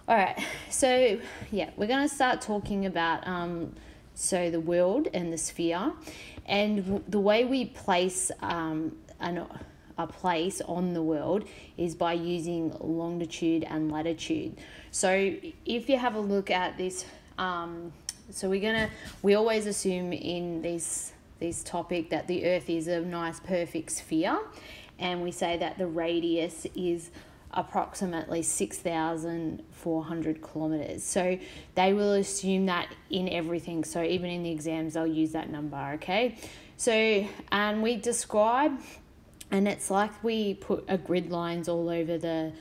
All right, so yeah, we're going to start talking about so the world and the sphere, and the way we place a place on the world is by using longitude and latitude. So if you have a look at this, so we always assume in this topic that the Earth is a nice perfect sphere, and we say that the radius is approximately 6,400 kilometers. So they will assume that in everything. So even in the exams, they'll use that number, okay? So, and we describe, and it's like we put a grid lines all over the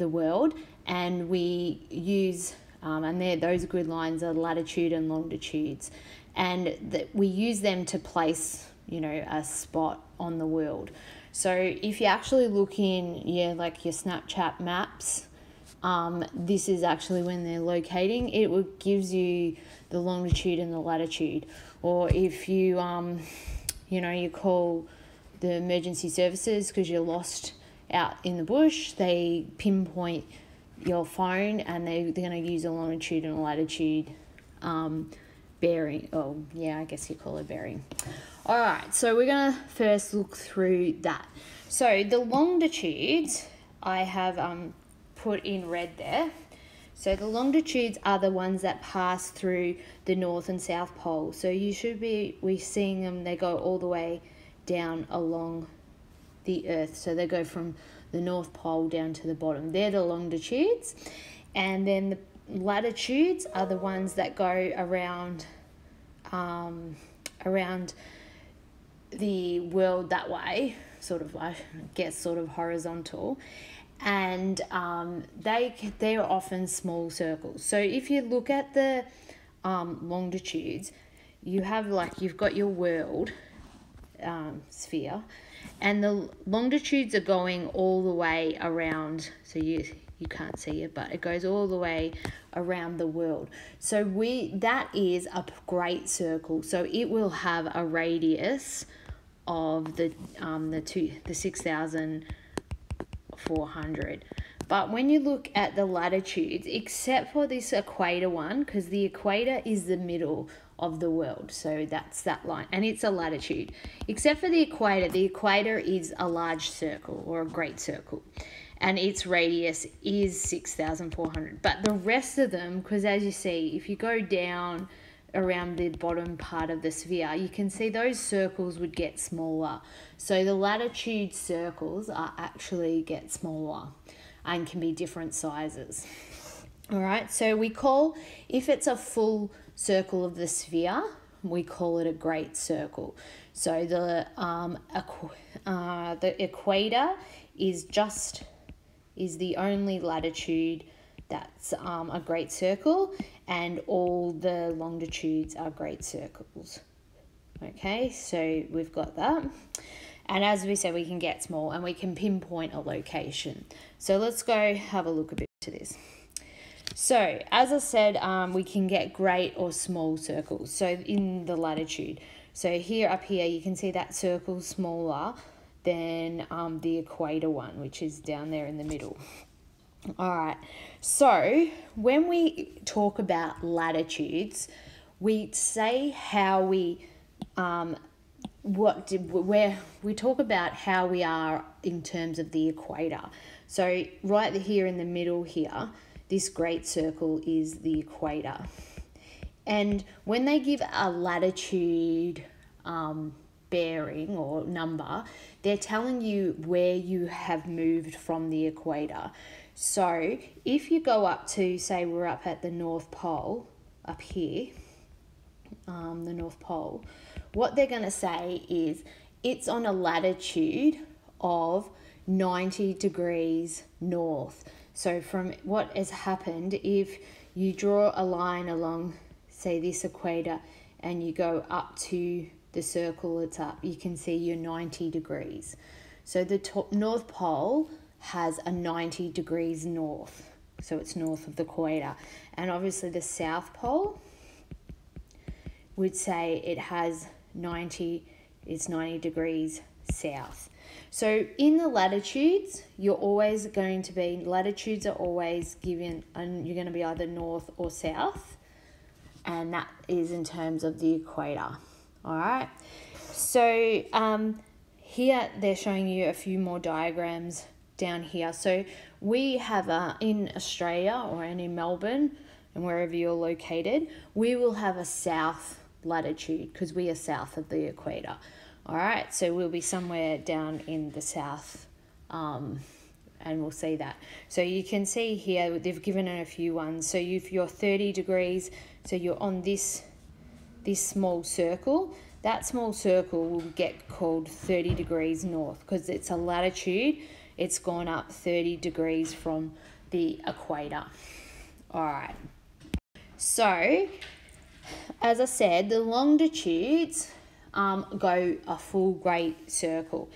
world, and we use, and those grid lines are latitude and longitudes. And we use them to place, a spot on the world. So if you actually look in, like your Snapchat maps, this is actually when they're locating. It gives you the longitude and the latitude. Or if you, you call the emergency services because you're lost out in the bush, they pinpoint your phone and they're going to use a longitude and a latitude bearing. Oh, yeah, I guess you call it bearing. All right, so we're going to first look through that. So the longitudes I have put in red there. So the longitudes are the ones that pass through the North and South Pole. So we're seeing them, they go all the way down along the Earth. So they go from the North Pole down to the bottom. They're the longitudes. And then the latitudes are the ones that go around the world that way, sort of, I guess, sort of horizontal, and they're often small circles. So if you look at the longitudes, you've got your world sphere, and the longitudes are going all the way around. So you can't see it, but it goes all the way around the world. So that is a great circle. So it will have a radius of the 6,400. But when you look at the latitudes, except for this equator one, because the equator is the middle of the world, so that's that line, and it's a latitude. Except for the equator is a large circle or a great circle, and its radius is 6,400. But the rest of them, because as you see, if you go down around the bottom part of the sphere, you can see those circles would get smaller. So the latitude circles actually get smaller and can be different sizes. All right, so if it's a full circle of the sphere, we call it a great circle. So the equator is the only latitude that's a great circle, and all the longitudes are great circles. Okay, so we've got that. And as we said, we can get small and we can pinpoint a location. So let's go have a look a bit to this. So as I said, we can get great or small circles. So in the latitude, so up here, you can see that circle smaller than the equator one, which is down there in the middle. All right, so when we talk about latitudes, we say how we we talk about how we are in terms of the equator. So right here in the middle here, this great circle is the equator. And when they give a latitude bearing or number, they're telling you where you have moved from the equator. So if you go up to, say we're up at the North Pole, up here, the North Pole, what they're going to say is it's on a latitude of 90 degrees north. So from what has happened, if you draw a line along, say, this equator, and you go up to the circle it's up, you can see you're 90 degrees. So the North Pole has a 90 degrees north, so it's north of the equator. And obviously the South Pole would say it's 90 degrees south. So in the latitudes, you're always going to be, latitudes are always given, and you're going to be either north or south, and that is in terms of the equator. All right. So here they're showing you a few more diagrams down here. So we have in Australia or in Melbourne and wherever you're located, we will have a south latitude because we are south of the equator. All right, so we'll be somewhere down in the south, and we'll see that. So you can see here they've given it a few ones. So if you're 30 degrees, so you're on this small circle, that small circle will get called 30 degrees north because it's a latitude. It's gone up 30 degrees from the equator. All right. So, as I said, the longitudes go a full great circle,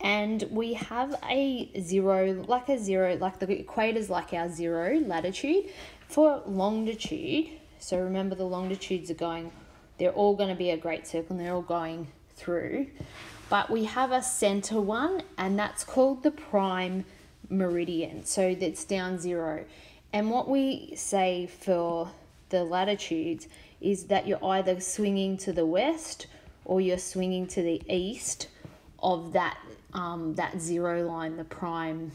and we have a zero, like the equator's like our zero latitude. For longitude, so remember the longitudes are going, they're all going to be a great circle and they're all going through, but we have a center one, and that's called the prime meridian, so that's down zero. And what we say for the latitudes is that you're either swinging to the west or you're swinging to the east of that zero line, the prime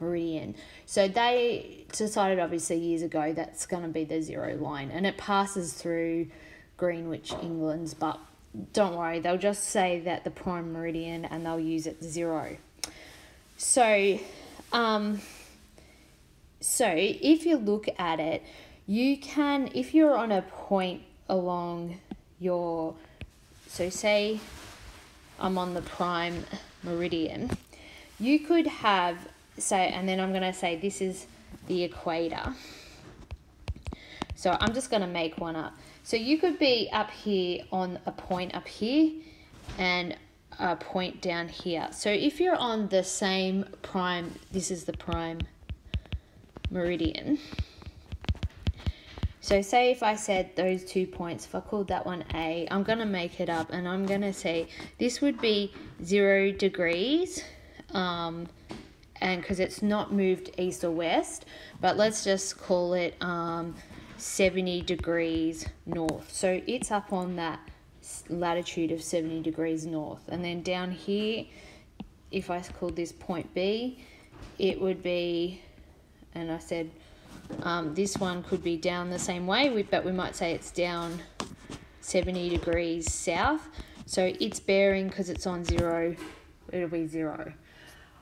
meridian. So they decided obviously years ago that's going to be the zero line, and it passes through Greenwich, England, but don't worry, they'll just say that the prime meridian and they'll use it zero. So if you look at it, you can, if you're on a point along your, so say I'm on the prime meridian, you could have, say, and then I'm going to say this is the equator. So I'm just going to make one up. So you could be up here on a point up here and a point down here. So if you're on the same prime, this is the prime meridian. So say if I said those 2 points, if I called that one A, I'm going to make it up and I'm going to say this would be 0 degrees, and because it's not moved east or west, but let's just call it 70 degrees north. So it's up on that latitude of 70 degrees north. And then down here, if I called this point B, it would be, and I said this one could be down the same way, but we might say it's down 70 degrees south. So its bearing, because it's on zero, it'll be 0.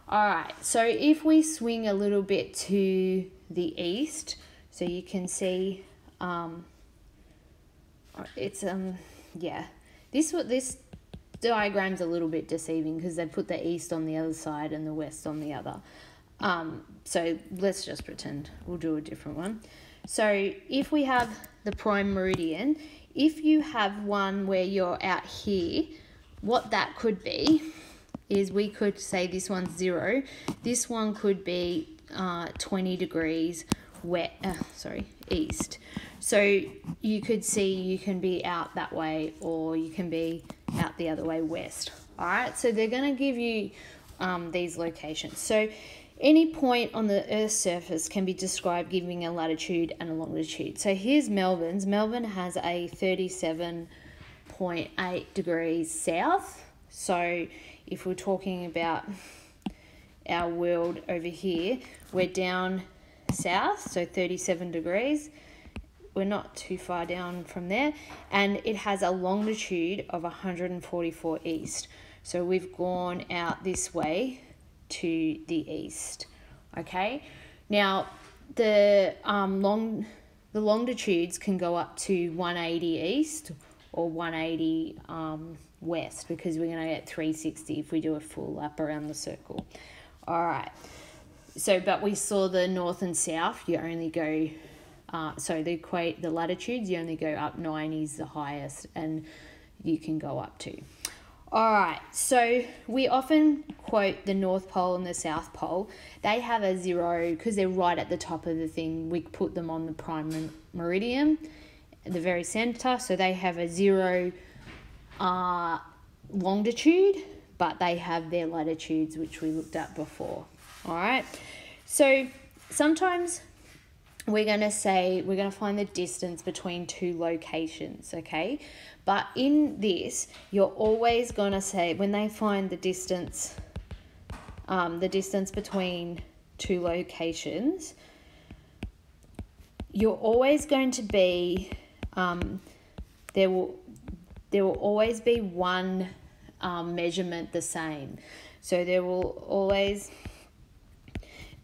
All right, so if we swing a little bit to the east, so you can see it's yeah, this diagram's a little bit deceiving because they put the east on the other side and the west on the other. So let's just pretend we'll do a different one. So if we have the prime meridian, if you have one where you're out here, what that could be is we could say this one's 0. This one could be 20 degrees east. So you could see you can be out that way or you can be out the other way west. All right, so they're going to give you these locations. So any point on the Earth's surface can be described giving a latitude and a longitude. So here's Melbourne's. Melbourne has a 37.8 degrees south. So if we're talking about our world over here, we're down south, so 37 degrees. We're not too far down from there. And it has a longitude of 144 east. So we've gone out this way to the east. Okay, now the longitudes can go up to 180 east or 180 west, because we're going to get 360 if we do a full lap around the circle. All right, so but we saw the north and south, you only go the latitudes, you only go up 90 is the highest, and you can go up to. All right, so we often quote the North Pole and the South Pole. They have a 0 because they're right at the top of the thing. We put them on the prime meridian at the very center, so they have a 0 longitude, but they have their latitudes, which we looked at before. All right, so sometimes we're going to say we're going to find the distance between two locations, okay? But in this, you're always going to say, when they find the distance between two locations, you're always going to be, there will always be one measurement the same. So there will always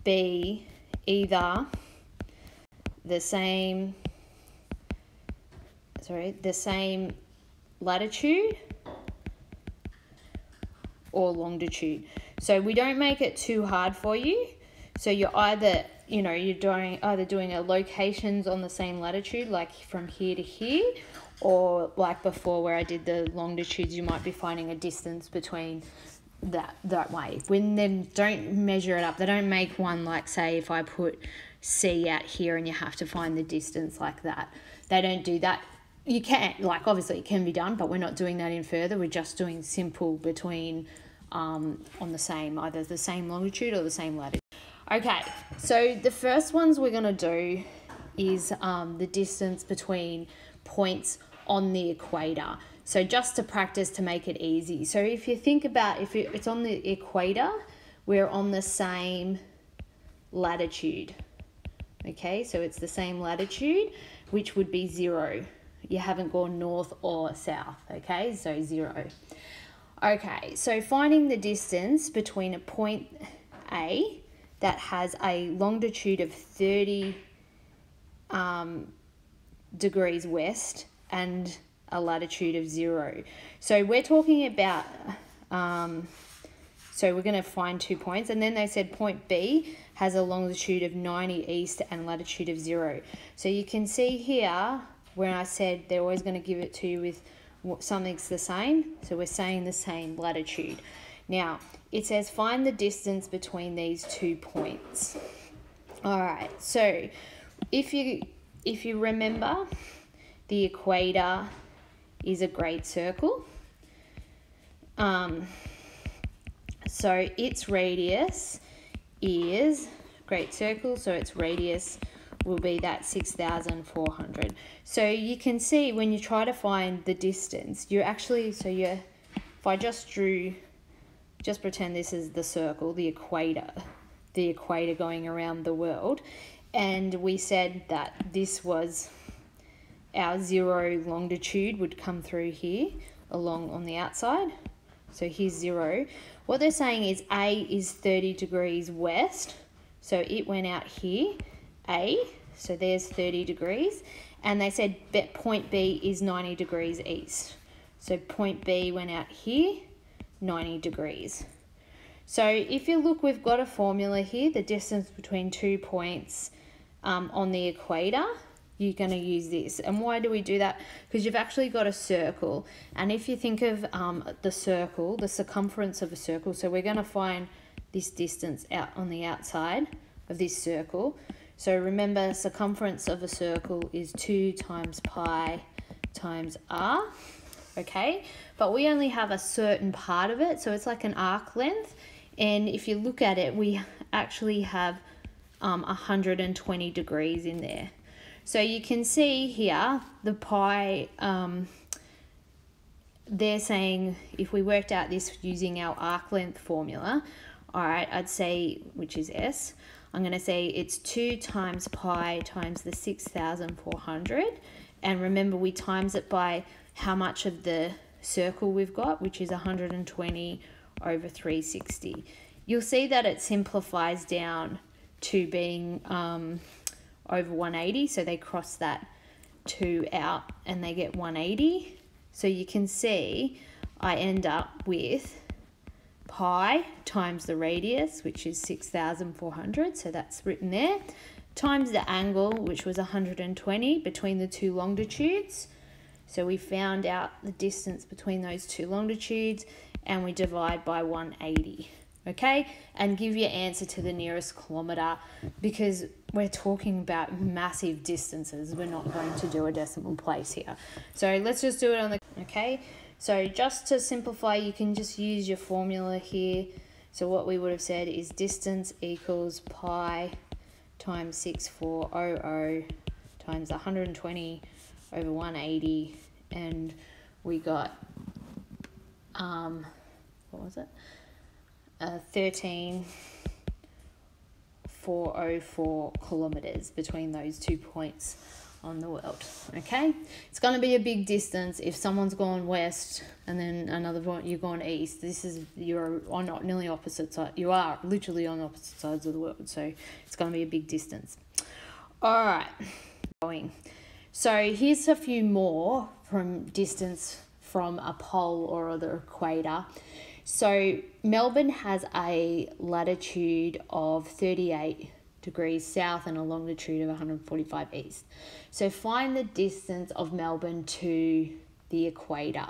be either the same latitude or longitude. So we don't make it too hard for you. So you're either, you're doing a locations on the same latitude, like from here to here, or like before where I did the longitudes, you might be finding a distance between that way. When then don't measure it up. They don't make one like, say, if I put C out here and you have to find the distance like that. They don't do that. You can, like, obviously it can be done, but we're not doing that in further. We're just doing simple between on the same, either the same longitude or the same latitude. Okay, so the first ones we're going to do is the distance between points on the equator. So just to practice, to make it easy. So if you think about, if it's on the equator, we're on the same latitude. Okay, so it's the same latitude, which would be 0. You haven't gone north or south, okay? So 0. Okay, so finding the distance between a point A that has a longitude of 30 degrees west and a latitude of 0. So we're talking about, so we're going to find 2 points, and then they said point B has a longitude of 90 east and latitude of 0. So you can see here where I said they're always going to give it to you with something's the same. So we're saying the same latitude. Now it says find the distance between these 2 points. All right, so if you remember, the equator is a great circle. So its radius is great circle, so its radius will be that 6,400. So you can see when you try to find the distance, you're actually, if I just pretend this is the circle, the equator going around the world, and we said that this was our 0 longitude would come through here along on the outside. So here's 0. What they're saying is A is 30 degrees west. So it went out here, A. So there's 30 degrees. And they said point B is 90 degrees east. So point B went out here, 90 degrees. So if you look, we've got a formula here, the distance between 2 points on the equator. You're going to use this. And why do we do that? Because you've actually got a circle. And if you think of the circle, the circumference of a circle, so we're going to find this distance out on the outside of this circle. So remember, circumference of a circle is 2 times pi times r, okay? But we only have a certain part of it, so it's like an arc length. And if you look at it, we actually have 120 degrees in there. So you can see here, the pi, they're saying if we worked out this using our arc length formula, all right, I'd say, which is S, I'm going to say it's 2 times pi times the 6,400. And remember, we times it by how much of the circle we've got, which is 120 over 360. You'll see that it simplifies down to being over 180, so they cross that 2 out and they get 180. So you can see I end up with pi times the radius, which is 6,400, so that's written there, times the angle, which was 120 between the 2 longitudes. So we found out the distance between those 2 longitudes, and we divide by 180. Okay, and give your answer to the nearest kilometre, because we're talking about massive distances. We're not going to do a decimal place here. So let's just do it on the, okay. So just to simplify, you can just use your formula here. So what we would have said is distance equals pi times 6400 times 120 over 180, and we got what was it? 13,404 kilometers between those 2 points on the world. Okay, it's going to be a big distance if someone's gone west and then another point you've gone east. You're on nearly opposite side. You are literally on opposite sides of the world, so it's going to be a big distance. All right, going. So here's a few more from distance from a pole or the equator. So Melbourne has a latitude of 38 degrees south and a longitude of 145 east. So find the distance of Melbourne to the equator.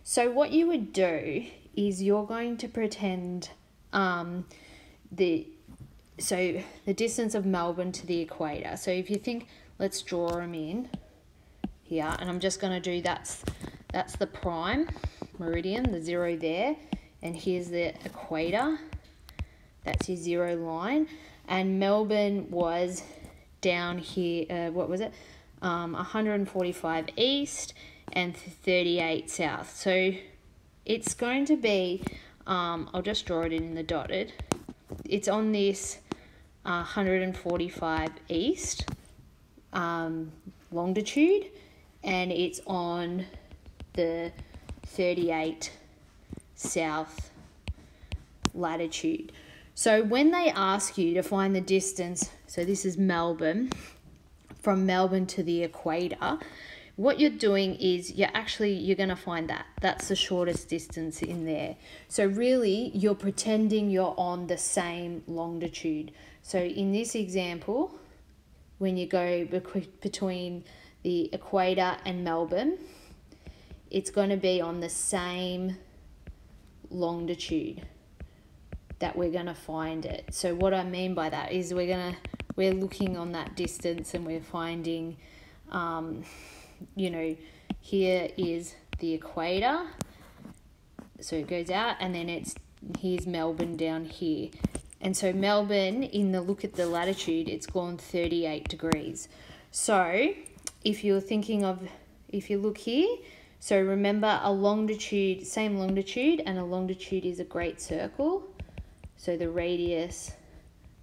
So what you would do is you're going to pretend the distance of Melbourne to the equator. So if you think, let's draw them in here, and I'm just going to do that's the prime meridian, the 0 there, and here's the equator. That's your 0 line. And Melbourne was down here, what was it? 145 east and 38 south. So it's going to be, I'll just draw it in the dotted. It's on this 145 east longitude, and it's on the 38 south latitude. So when they ask you to find the distance, so this is Melbourne, from Melbourne to the equator, what you're doing is you're going to find that's the shortest distance in there. So really you're pretending you're on the same longitude. So in this example, when you go between the equator and Melbourne, it's going to be on the same longitude that we're going to find it. So what I mean by that is we're looking on that distance and we're finding, here is the equator. So it goes out, and then here's Melbourne down here. And so Melbourne, look at the latitude, it's gone 38 degrees. So if you look here, so remember a longitude, same longitude, and a longitude is a great circle. So the radius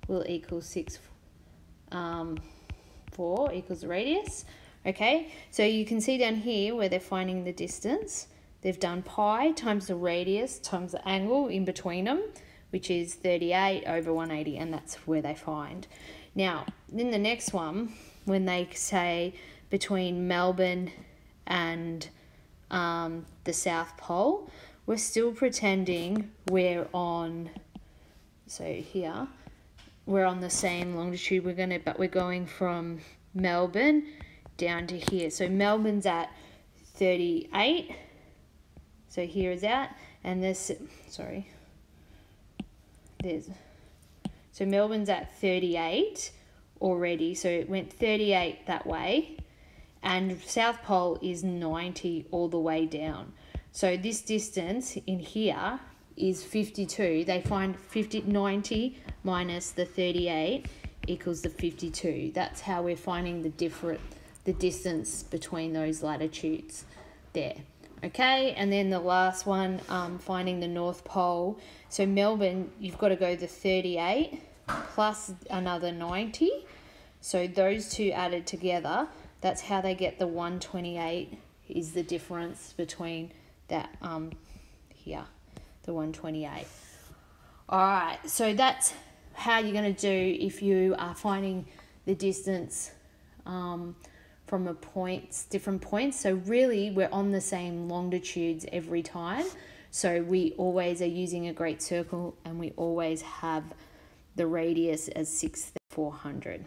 will equal 4 equals the radius. Okay, so you can see down here where they're finding the distance, they've done pi times the radius times the angle in between them, which is 38 over 180, and that's where they find. Now, in the next one, when they say between Melbourne and the South Pole, we're still pretending we're on, so here, we're on the same longitude, but we're going from Melbourne down to here. So Melbourne's at 38, so here is that, and so Melbourne's at 38 already, so it went 38 that way, and South Pole is 90 all the way down. So this distance in here is 52. They find 90 minus the 38 equals the 52. That's how we're finding the distance between those latitudes there. Okay, and then the last one, finding the North Pole. So Melbourne, you've got to go the 38 plus another 90. So those two added together, that's how they get the 128 is the difference between that here, the 128. All right, so that's how you're going to do if you are finding the distance from different points. So really we're on the same longitudes every time. So we always are using a great circle, and we always have the radius as 6,400.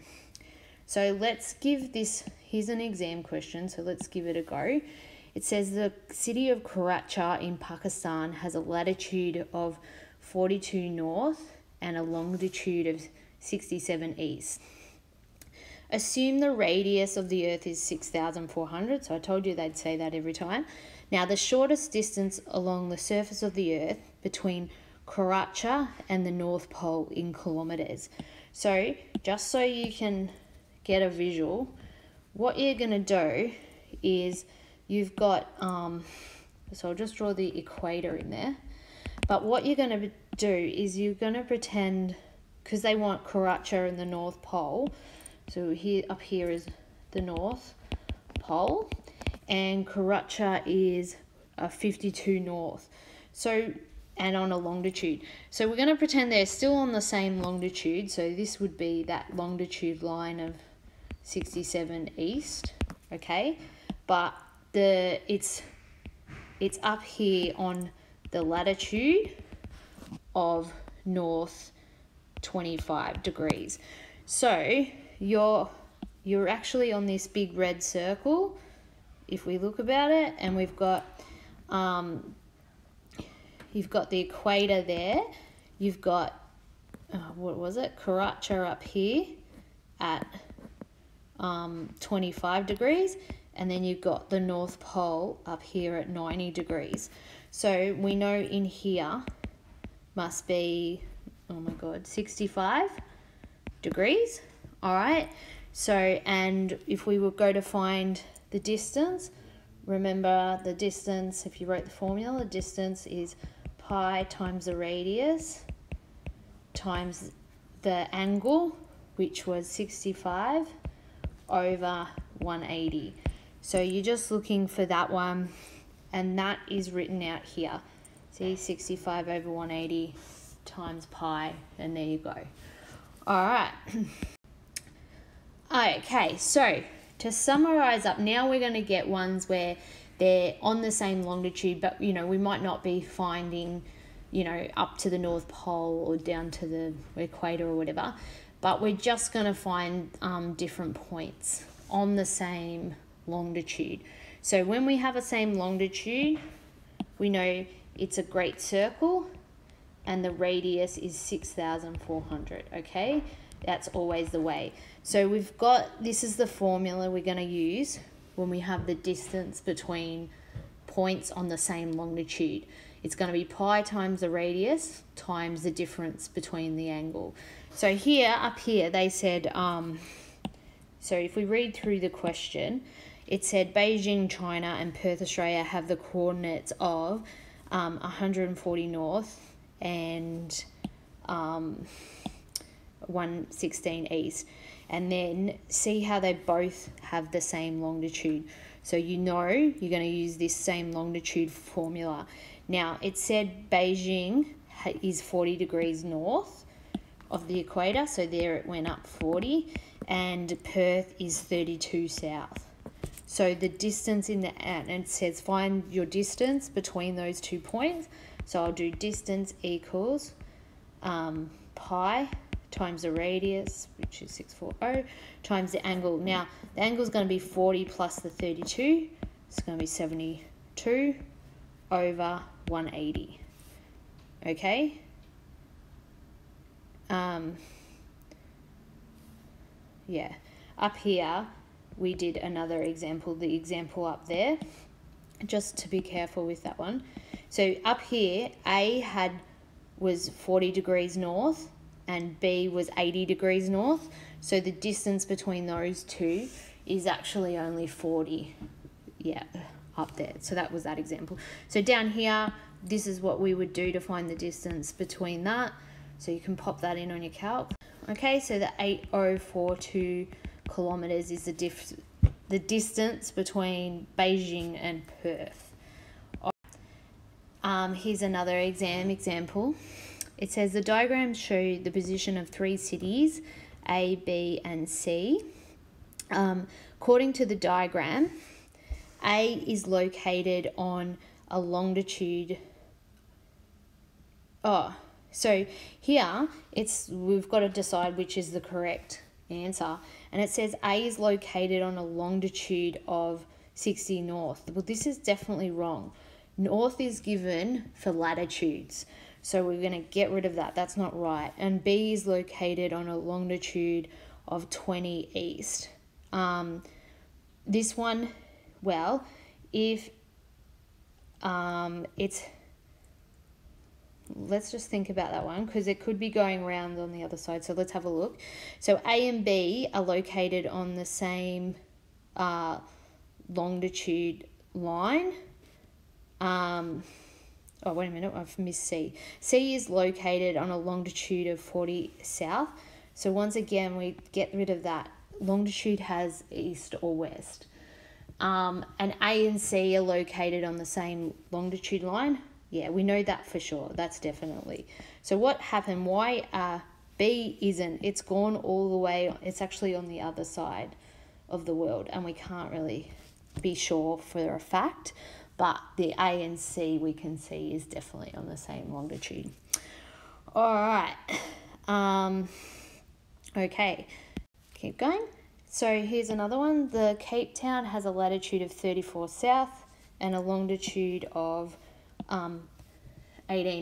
So let's give this, here's an exam question, so let's give it a go. It says the city of Karachi in Pakistan has a latitude of 42 north and a longitude of 67 east. Assume the radius of the earth is 6,400, so I told you they'd say that every time. Now, the shortest distance along the surface of the Earth between Karacha and the North Pole in kilometers. So, just so you can get a visual, what you're going to do is you've got, so I'll just draw the equator in there. But what you're going to do is you're going to pretend, because they want Karacha and the North Pole, so here up here is the North Pole, and Karacha is 52 north. So, and on a longitude. So we're going to pretend they're still on the same longitude. So this would be that longitude line of 67 east, okay? But it's up here on the latitude of north 25 degrees. So you're actually on this big red circle, if we look about it, and we've got you've got the equator there, you've got what was it, Karacha up here at 25 degrees, and then you've got the North Pole up here at 90 degrees. So we know in here must be, oh my god, 65 degrees. All right, so, and if we would go to find the distance, remember the distance, if you wrote the formula, the distance is pi times the radius times the angle, which was 65 over 180. So you're just looking for that one, and that is written out here. See, 65 over 180 times pi, and there you go. All right. Okay, so to summarize up, now we're going to get ones where they're on the same longitude, but, you know, we might not be finding, you know, up to the North Pole or down to the equator or whatever, but we're just going to find different points on the same longitude. So when we have a same longitude, we know it's a great circle and the radius is 6,400, okay? That's always the way. So we've got, this is the formula we're going to use when we have the distance between points on the same longitude. It's going to be pi times the radius times the difference between the angle. So here, up here, they said, so if we read through the question, it said Beijing, China and Perth, Australia have the coordinates of 140 north and 116 east. And then see how they both have the same longitude. So you know you're going to use this same longitude formula. Now, it said Beijing is 40 degrees north of the equator, so there it went up 40, and Perth is 32 south. So the distance in the, and it says find your distance between those 2 points. So I'll do distance equals pi times the radius, which is 640, times the angle. Now, the angle is going to be 40 plus the 32. It's going to be 72 over 180. Okay? Yeah. Up here, we did another example, the example up there, just to be careful with that one. So up here, A was 40 degrees north, and B was 80 degrees north. So the distance between those two is actually only 40, yeah, up there. So that was that example. So down here, this is what we would do to find the distance between that. So you can pop that in on your calc. Okay, so the 8042 kilometers is the distance between Beijing and Perth. Here's another example. It says the diagrams show the position of 3 cities, A, B, and C. According to the diagram, A is located on a longitude. So here we've got to decide which is the correct answer, and it says A is located on a longitude of 60 north. Well, this is definitely wrong. North is given for latitudes. So we're going to get rid of that. That's not right. And B is located on a longitude of 20 east. This one, well, if let's just think about that one, because it could be going around on the other side. So let's have a look. So A and B are located on the same longitude line. Oh, wait a minute, I've missed C. C is located on a longitude of 40 south. So once again, we get rid of that. Longitude has east or west. And A and C are located on the same longitude line. Yeah, we know that for sure. That's definitely. So what happened? Why B isn't? It's gone all the way. It's actually on the other side of the world, and we can't really be sure for a fact. But the A and C we can see is definitely on the same longitude. All right. Okay. Keep going. So here's another one. The Cape Town has a latitude of 34 south and a longitude of 18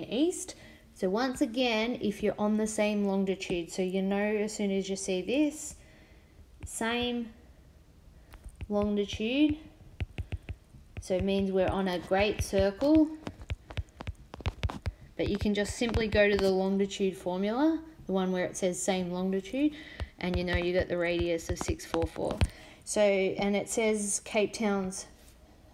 east. So once again, if you're on the same longitude, so you know as soon as you see this, same longitude, so it means we're on a great circle. But you can just simply go to the longitude formula, the one where it says same longitude, and you know you got the radius of 644. So, and it says Cape Town's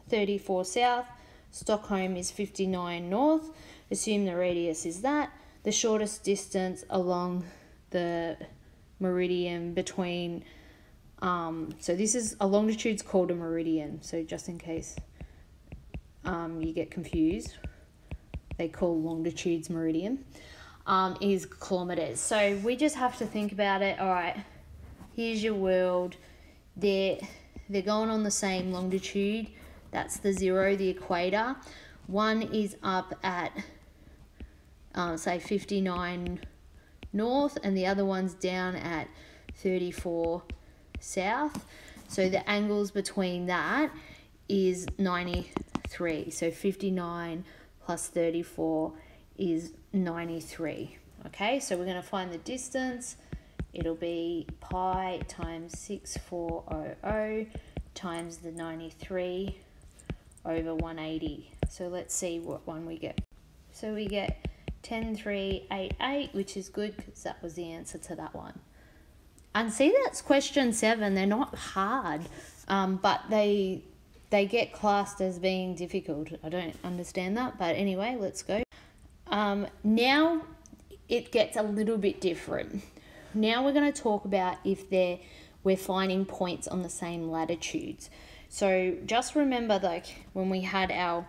34 south, Stockholm is 59 north. Assume the radius is that. The shortest distance along the meridian between, so this is, a longitude's called a meridian, so just in case you get confused, they call longitudes meridian, is kilometers. So we just have to think about it. All right, here's your world. They're going on the same longitude. That's the 0, the equator. One is up at, say, 59 north, and the other one's down at 34 south. So the angles between that is 93. So 59 plus 34 is 93. Okay, so we're going to find the distance. It'll be pi times 6400 times the 93 over 180. So let's see what one we get. So we get 10388, which is good because that was the answer to that one. And see, that's question 7. They're not hard, but they get classed as being difficult. I don't understand that, but anyway, let's go. Now it gets a little bit different. Now we're going to talk about if we're finding points on the same latitudes. So just remember, like when we had our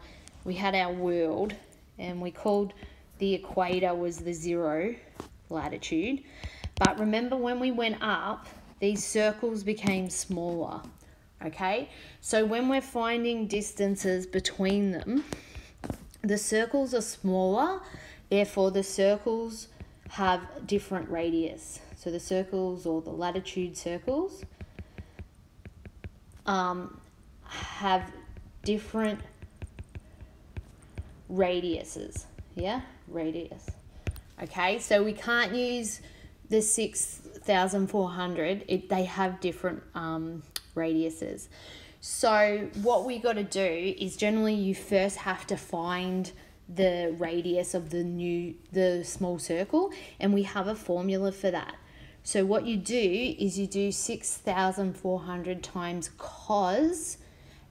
world, and we called the equator was the 0 latitude. But remember, when we went up, these circles became smaller. Okay, so when we're finding distances between them, the circles are smaller, therefore the circles have different radius. So the circles, or the latitude circles, have different radiuses. Yeah, radius. Okay, so we can't use the 6,400. They have different radiuses. So what we got to do is, generally you first have to find the radius of the small circle, and we have a formula for that. So what you do is you do 6,400 times cos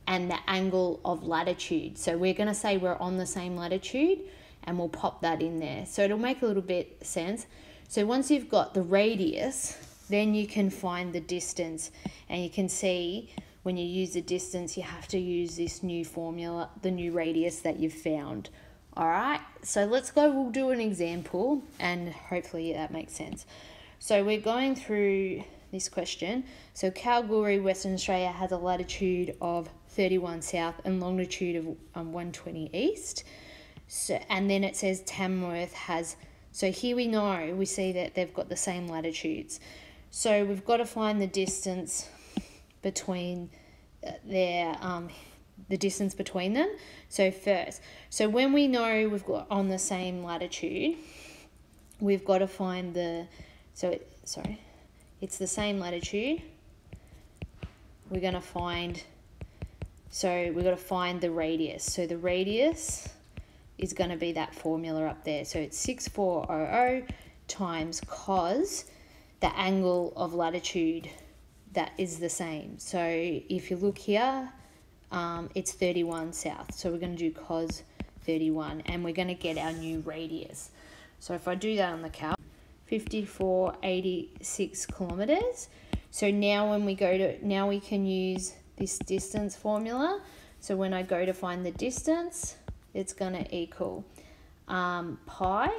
and the angle of latitude. So we're going to say we're on the same latitude, and we'll pop that in there. So it'll make a little bit sense. So once you've got the radius, then you can find the distance, and you can see when you use the distance, you have to use this new formula, the new radius that you've found. All right, so let's go, we'll do an example, and hopefully that makes sense. So we're going through this question. So Kalgoorlie, Western Australia has a latitude of 31 south and longitude of 120 east. So, and then it says Tamworth has, so here we see that they've got the same latitudes. So we've got to find the distance between the distance between them. So when we know we've got on the same latitude, we've got to find it's the same latitude. We're going to find So we've got to find the radius. So the radius is going to be that formula up there. So it's 6400 times cos the angle of latitude, that is the same. So if you look here, it's 31 south. So we're going to do cos 31 and we're going to get our new radius. So if I do that on the calc, 5486 kilometers. So now when we go to, now we can use this distance formula. So when I go to find the distance, it's going to equal pi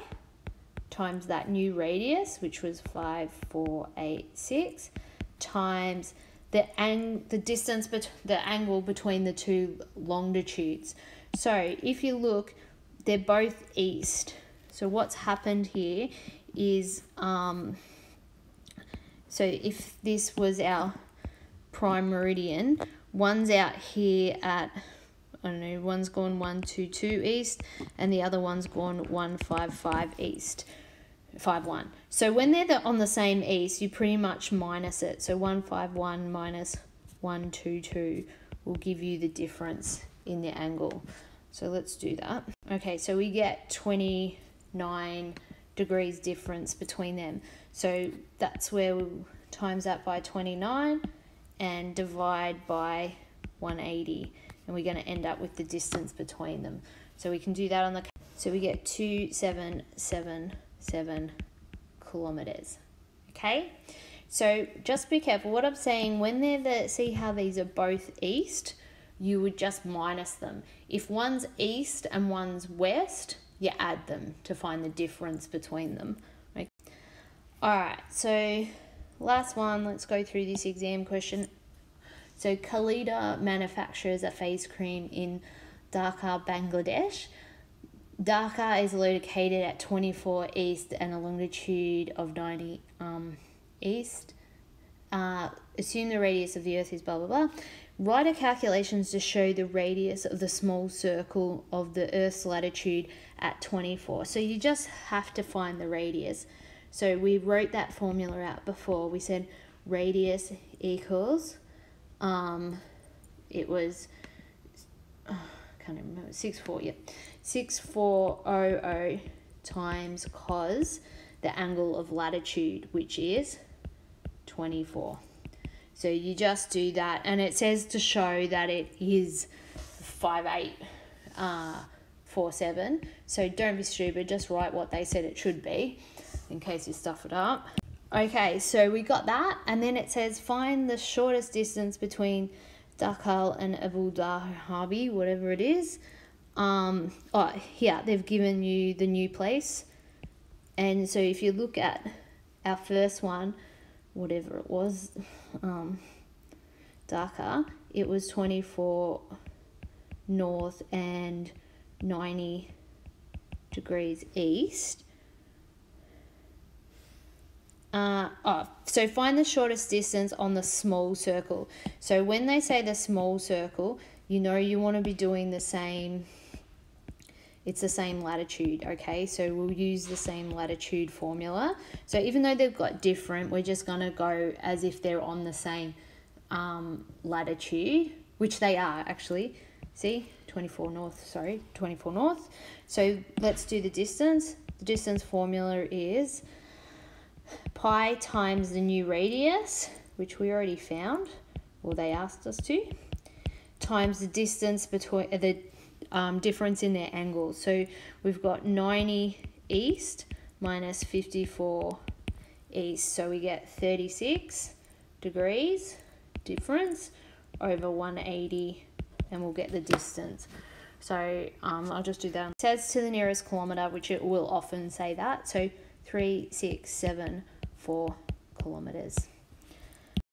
times that new radius, which was 5486, times the distance, the angle between the two longitudes. So if you look, they're both east. So what's happened here is, so if this was our prime meridian, one's out here at, I don't know, one's gone 122 east and the other one's gone 155 east, 51. So when they're on the same east, you pretty much minus it. So 151 minus 122 will give you the difference in the angle. So let's do that. Okay, so we get 29 degrees difference between them. So that's where we'll times that by 29 and divide by 180. And we're going to end up with the distance between them. So we can do that on the, so we get 2777 kilometers. Okay, so just be careful. What I'm saying, when they're see how these are both east, you would just minus them. If one's east and one's west, you add them to find the difference between them. Okay. All right, so last one, let's go through this exam question. So Khalida manufactures a face cream in Dhaka, Bangladesh. Dhaka is located at 24 east and a longitude of 90 east. Assume the radius of the earth is blah, blah, blah. Write a calculations to show the radius of the small circle of the earth's latitude at 24. So you just have to find the radius. So we wrote that formula out before. We said radius equals, it was, can't remember, 6400 times cos the angle of latitude, which is 24. So you just do that, and it says to show that it is 5847. So don't be stupid, just write what they said it should be in case you stuff it up. Okay, so we got that, and then it says find the shortest distance between Dhaka and Abu Dhabi, whatever it is. Oh, here they've given you the new place, and so if you look at our first one, whatever it was, Dhaka, it was 24 north and 90 degrees east. So find the shortest distance on the small circle. So when they say the small circle, you know you want to be doing the same, it's the same latitude, okay? So we'll use the same latitude formula. So even though they've got different, we're just going to go as if they're on the same latitude, which they are actually. See, 24 north, sorry, 24 north. So let's do the distance. The distance formula is pi times the new radius, which we already found, or they asked us to, times the distance between the difference in their angles. So we've got 90 east minus 54 east, so we get 36 degrees difference over 180, and we'll get the distance. So I'll just do that. It says to the nearest kilometre, which it will often say that, so 3674 kilometres.